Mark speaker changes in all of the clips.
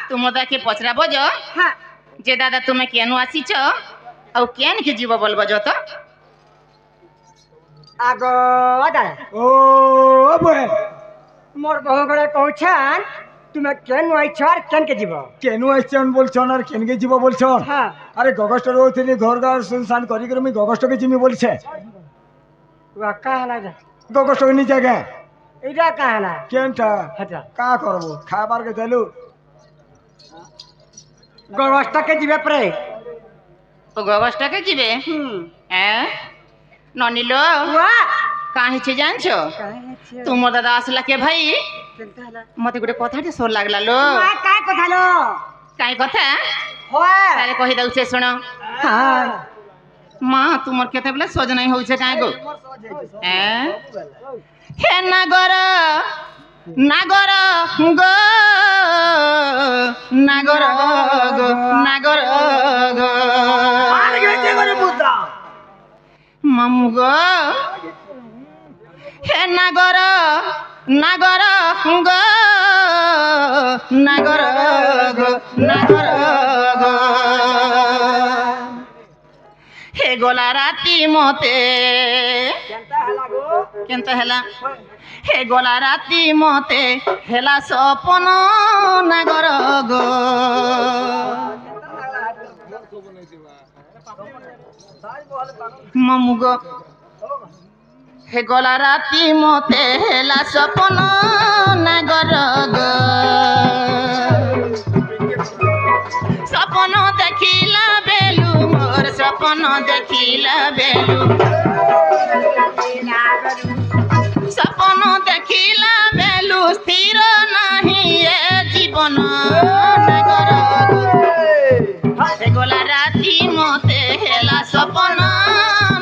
Speaker 1: तुम दाके पचरा बज जे दादा तुम्हें केनु आसीच आउ केन के जीव बोल बज तो
Speaker 2: आगो दादा
Speaker 3: ओ बे
Speaker 2: मोर बहु गळे कहछन तुम्हें केनु आइछर केन के जीव
Speaker 3: केनु आइछन बोलछन और केन के जीव बोलछन
Speaker 2: हां
Speaker 3: अरे गगस्ट रोथि घर घर सुनसान करी कर मी गगस्ट के जिमी बोलछे
Speaker 2: वा कहला जा
Speaker 3: गगस्ट के नी जगह
Speaker 2: इडा कहला
Speaker 3: केनटा
Speaker 2: हटा
Speaker 3: का करबो खाबार के देलु
Speaker 2: गवस्था के जीवे प्रे
Speaker 1: ओ गवस्टा के जीवे ए ननिलो
Speaker 2: वा
Speaker 1: काहे छे जानछो तुम दादा आसला के भाई
Speaker 2: केनता हला
Speaker 1: मते गुटे कथाटे सोर लागला लो
Speaker 2: वा काय कथालो
Speaker 1: काई कथा
Speaker 2: होय
Speaker 1: तारे कहि दउ छे सुनो
Speaker 2: हां
Speaker 1: मां तुमर केते बेला सज नहीं होई छे काहे गो ए हे नागर नागर गो नागर गो नागर गो
Speaker 2: आर गेते करे पुत्रा
Speaker 1: मामू गो हे नागर नागर गो नागर गो नागर गो हे गोला राती मते
Speaker 2: केनता हला गो
Speaker 1: केनता हेला हे गोला राती मते हेला सपन नागर गो मामू गो हे गोला राती मते हेला सपन नागर गो सपन देखिला बेलू मोर सपन देखिला बेलू सपन देखिला बेलू स्थिर नहीं ए जीवन नागर गो हे गोला राती मते हेला सपन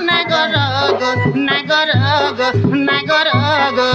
Speaker 1: नागर गो नागर गो नागर गो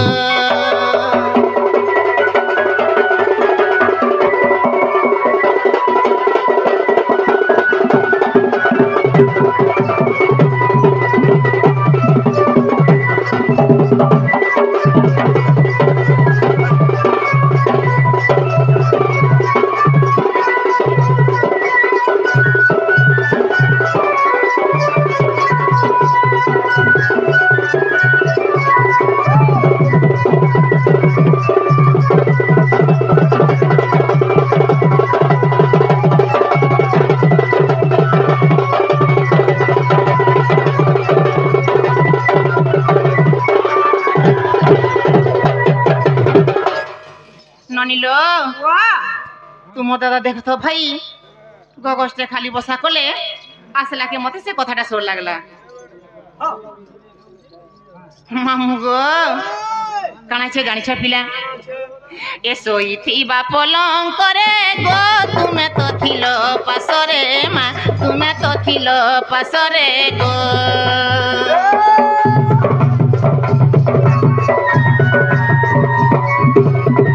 Speaker 1: ननिलो
Speaker 2: वा
Speaker 1: तुम दादा देख तो भाई गगस्टे खाली बसा कले आसला के मते से कथाटा सोर लागला मामू गो काना छे जानि छ पिला ए सोई थीबा पलंग करे गो तुमे तो थिलो पासरे मा तुमे तो थिलो पासरे गो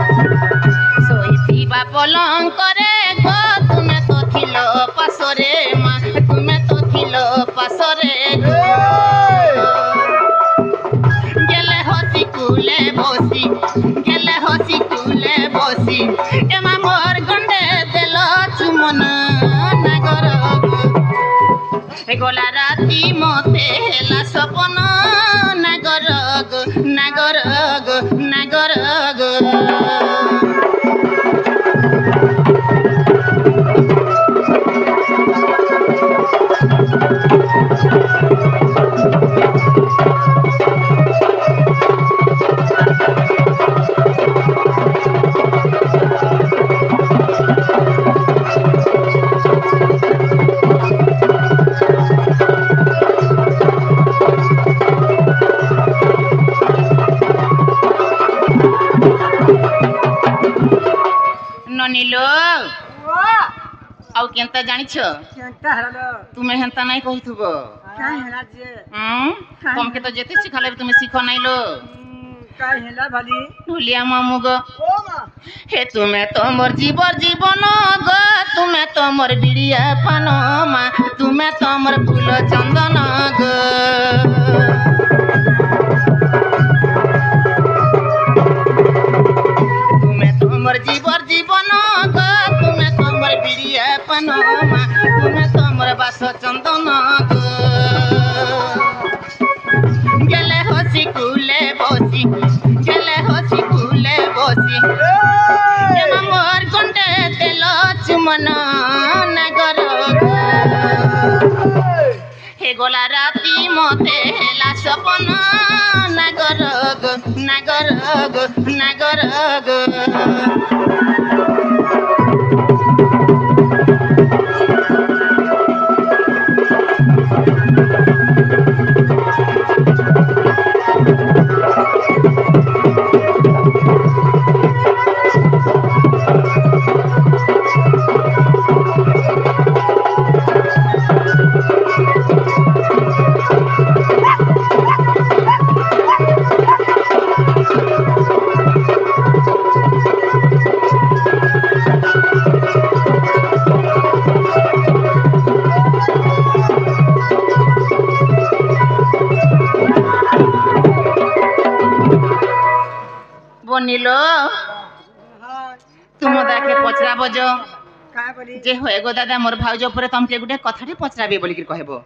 Speaker 1: सोई थीबा पलंग करे गो तुमे तो थिलो पासरे मा तुमे तो थिलो पासरे गो गेले हसी कुले बसी गेले हसी कुले बसी एमा मोर गंडे देलो चुमन नागर गो गोला राती मते हेला सपन नागर गो नागर गो नागर गो ननिलो आउ केनता जानिछ
Speaker 2: केनता हला
Speaker 1: तुमे हेंता नहीं कहथुबो
Speaker 2: काय हला जे
Speaker 1: तुमके तो जेते सिखाले तुमे सिखो नहीं लो
Speaker 2: काय हला भली
Speaker 1: ढुलिया मामू गो
Speaker 2: ओ मा
Speaker 1: हे तुमे तो मोर जीवन गो तुमे तो मोर बिड़िया पान मा तुमे तो मोर फूल चंदन गो तुमे तो मोर जीवन गला राती मते हेला सपन नागरग नागरग नागरग बनिलो तुम दाके पचरा बजो
Speaker 2: का बोली
Speaker 1: जे होए गो दादा मोर भाउज ऊपर तमके गुटे कथाटी पचराबे बोली कि कहबो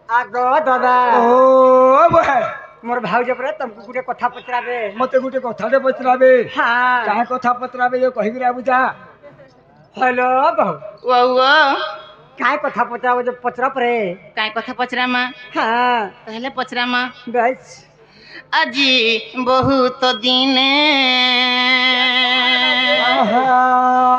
Speaker 2: आगो दादा
Speaker 3: ओ बहे
Speaker 2: मोर भाउज पर तुमको गुटे कथा पचराबे
Speaker 3: मते गुटे कथाटे पचराबे
Speaker 2: हाँ
Speaker 3: काहे कथा पचराबे जो कहि गिरा बुझा
Speaker 2: हेलो बहू
Speaker 1: वो वो
Speaker 2: काय कथा पचराबे जो पचरा परे
Speaker 1: काय कथा पचरामा
Speaker 2: हाँ
Speaker 1: कहले पचरामा
Speaker 2: बस
Speaker 1: আজি বহুত দিনে
Speaker 3: आहा